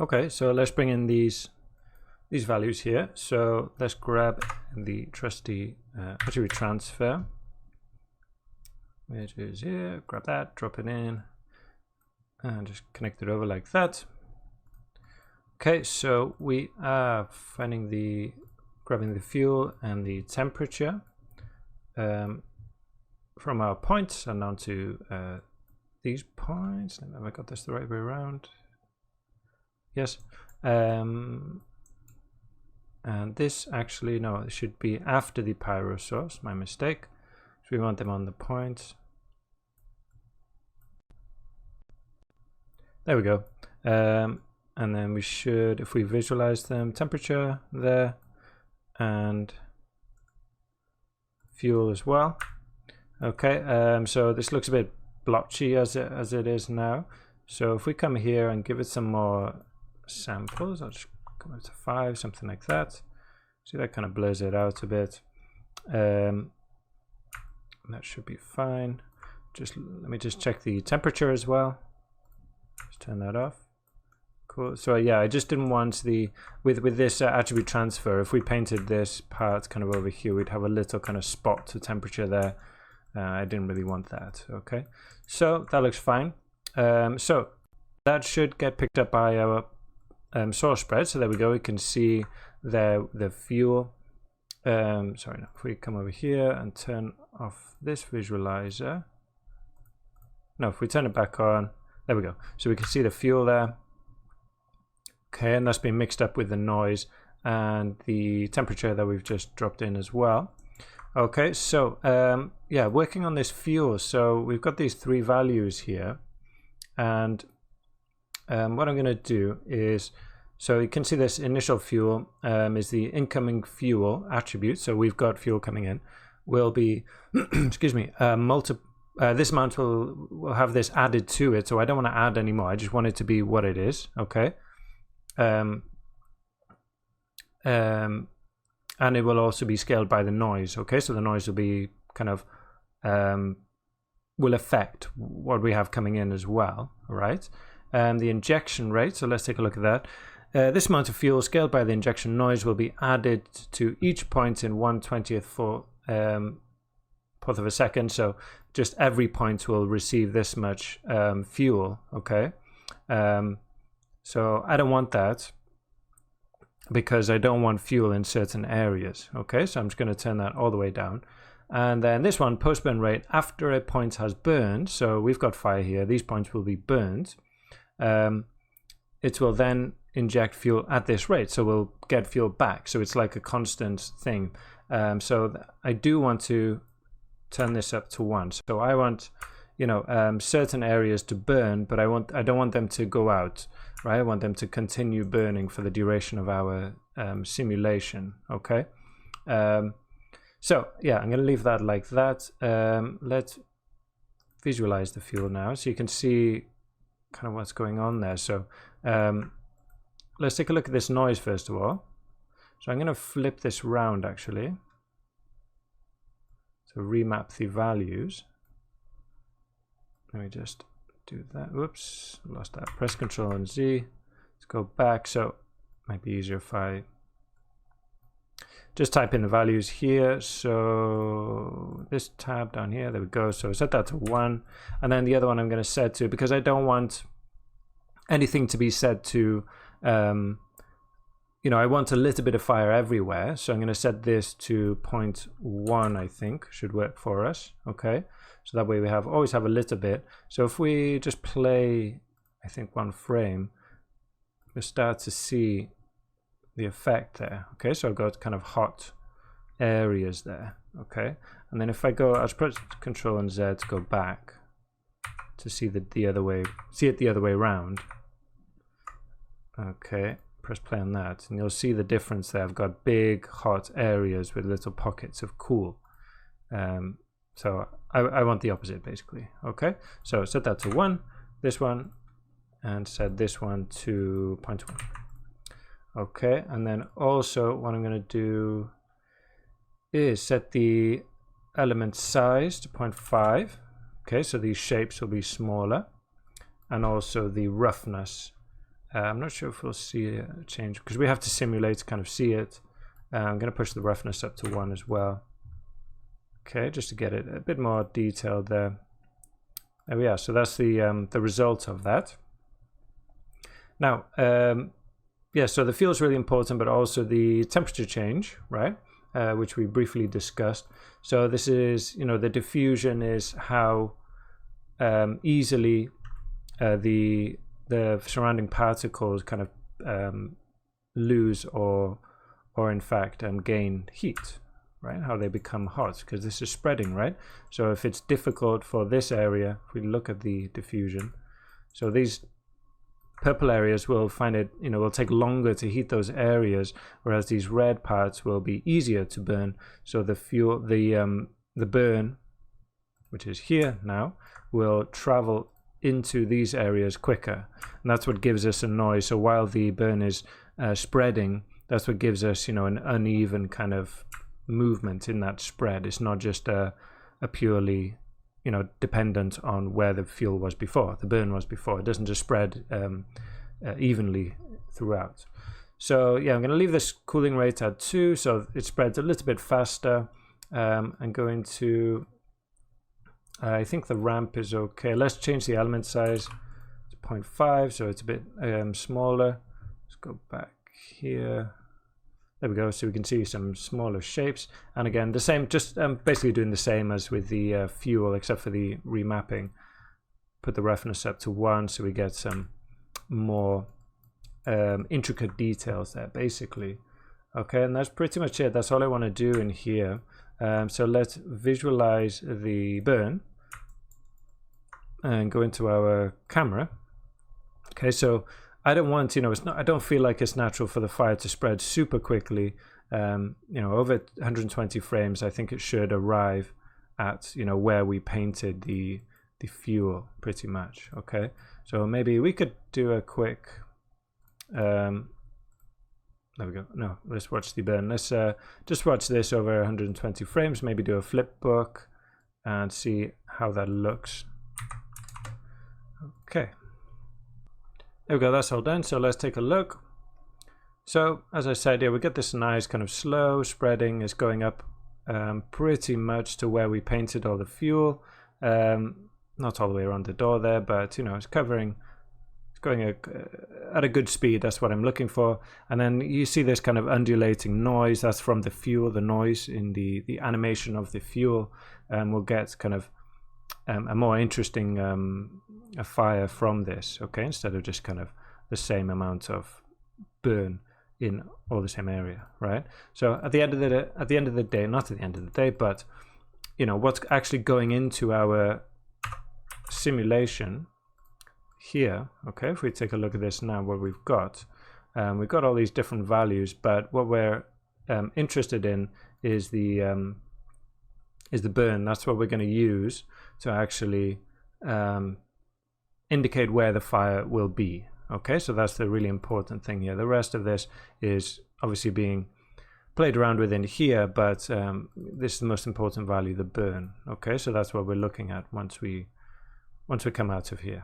Okay, so let's bring in these values here. So let's grab the trusty attribute transfer, which is here. Grab that, drop it in, and just connect it over like that. Okay, so we are finding grabbing the fuel and the temperature from our points and down to these points. Have I got this the right way around? Yes. And this actually, no, it should be after the pyro source, my mistake. So we want them on the points. There we go. And then we should, if we visualize them, temperature there and fuel as well. Okay, so this looks a bit blotchy as it is now. So if we come here and give it some more samples, I'll just come up to 5, something like that. See, that kind of blurs it out a bit. That should be fine. Let me just check the temperature as well. Just turn that off. Cool. So yeah, I just didn't want with this attribute transfer, if we painted this part kind of over here, we'd have a little kind of spot to temperature there. I didn't really want that. Okay, so that looks fine. So that should get picked up by our source spread. So there we go. We can see the fuel. Sorry, no. If we come over here and turn off this visualizer. No, if we turn it back on, there we go. So we can see the fuel there. Okay, and that's been mixed up with the noise and the temperature that we've just dropped in as well. Okay, so yeah, working on this fuel. So we've got these 3 values here, and what I'm going to do is, so you can see this initial fuel is the incoming fuel attribute. So we've got fuel coming in. Will be, excuse me, this amount will have this added to it. So I don't want to add any more. I just want it to be what it is. Okay. And it will also be scaled by the noise. Okay, so the noise will be kind of will affect what we have coming in as well. All right. The injection rate. So let's take a look at that. This amount of fuel scaled by the injection noise will be added to each point in 1/20th fourth of a second. So just every point will receive this much fuel. Okay. So I don't want that, because I don't want fuel in certain areas. Okay, so I'm just going to turn that all the way down. And then this one, post burn rate, after a point has burned. So we've got fire here. These points will be burned. It will then inject fuel at this rate. So we'll get fuel back. So it's like a constant thing. So I do want to turn this up to 1. So I want, you know, certain areas to burn, but I don't want them to go out. Right, I want them to continue burning for the duration of our simulation. Okay, so yeah, I'm going to leave that like that. Let's visualize the fuel now, so you can see kind of what's going on there. So let's take a look at this noise first of all. So I'm going to flip this round actually. So remap the values. Let me just do that. Whoops, lost that. Press Control and Z. Let's go back. So it might be easier if I just type in the values here. So this tab down here, there we go. So set that to 1, and then the other one I'm going to set to, because I don't want anything to be set to, you know, I want a little bit of fire everywhere. So I'm going to set this to 0.1. I think should work for us. Okay. So that way we always have a little bit. So if we just play, I think 1 frame, we'll start to see the effect there. Okay, so I've got kind of hot areas there. Okay, and then if I go, I'll just press Control and Z to go back to see the other way, see it the other way around. Okay, press play on that, and you'll see the difference there. I've got big hot areas with little pockets of cool. So I want the opposite basically. Okay, so set that to 1, this one, and set this one to 0.1. Okay, and then also what I'm going to do is set the element size to 0.5. Okay, so these shapes will be smaller, and also the roughness I'm not sure if we'll see a change because we have to simulate to kind of see it. I'm going to push the roughness up to 1 as well. Okay, just to get it a bit more detailed there. There we are. So that's the result of that. Now, yeah, so the fuel is really important, but also the temperature change, right? Which we briefly discussed. So this is, you know, the diffusion is how easily the surrounding particles kind of lose or in fact gain heat, right? How they become hot, because this is spreading, right? So if it's difficult for this area, if we look at the diffusion, so these purple areas will find it, you know, will take longer to heat those areas, whereas these red parts will be easier to burn. So the fuel, the burn, which is here now, will travel into these areas quicker, and that's what gives us a noise. So while the burn is spreading, that's what gives us, you know, an uneven kind of movement in that spread. It's not just a purely, you know, dependent on where the fuel was before, the burn was before. It doesn't just spread evenly throughout. So yeah, I'm going to leave this cooling rate at 2, so it spreads a little bit faster. I'm going to, I think the ramp is okay. Let's change the element size to 0.5, so it's a bit smaller. Let's go back here. There we go, so we can see some smaller shapes. And again, the same, just basically doing the same as with the fuel, except for the remapping. Put the roughness up to 1, so we get some more intricate details there, basically. Okay, and that's pretty much it. That's all I want to do in here. So let's visualize the burn and go into our camera. Okay, so I don't want, you know, it's not, I don't feel like it's natural for the fire to spread super quickly. You know, over 120 frames, I think it should arrive at, you know, where we painted the fuel pretty much. Okay, so maybe we could do a quick, there we go. No, let's watch the burn. Let's just watch this over 120 frames, maybe do a flip book and see how that looks. Okay. There we go, that's all done. So let's take a look. So as I said, yeah, we get this nice kind of slow spreading. It's going up pretty much to where we painted all the fuel. Not all the way around the door there, but you know, it's covering, it's going at a good speed. That's what I'm looking for. And then you see this kind of undulating noise. That's from the fuel, the noise in the animation of the fuel. We'll get kind of a more interesting a fire from this, okay, instead of just kind of the same amount of burn in all the same area, right? So at the end of the day, not at the end of the day, but you know what's actually going into our simulation here. Okay, if we take a look at this now, what we've got all these different values, but what we're interested in is the burn. That's what we're going to use to actually indicate where the fire will be. Okay, so that's the really important thing here. The rest of this is obviously being played around with in here, but this is the most important value, the burn. Okay, so that's what we're looking at once we come out of here.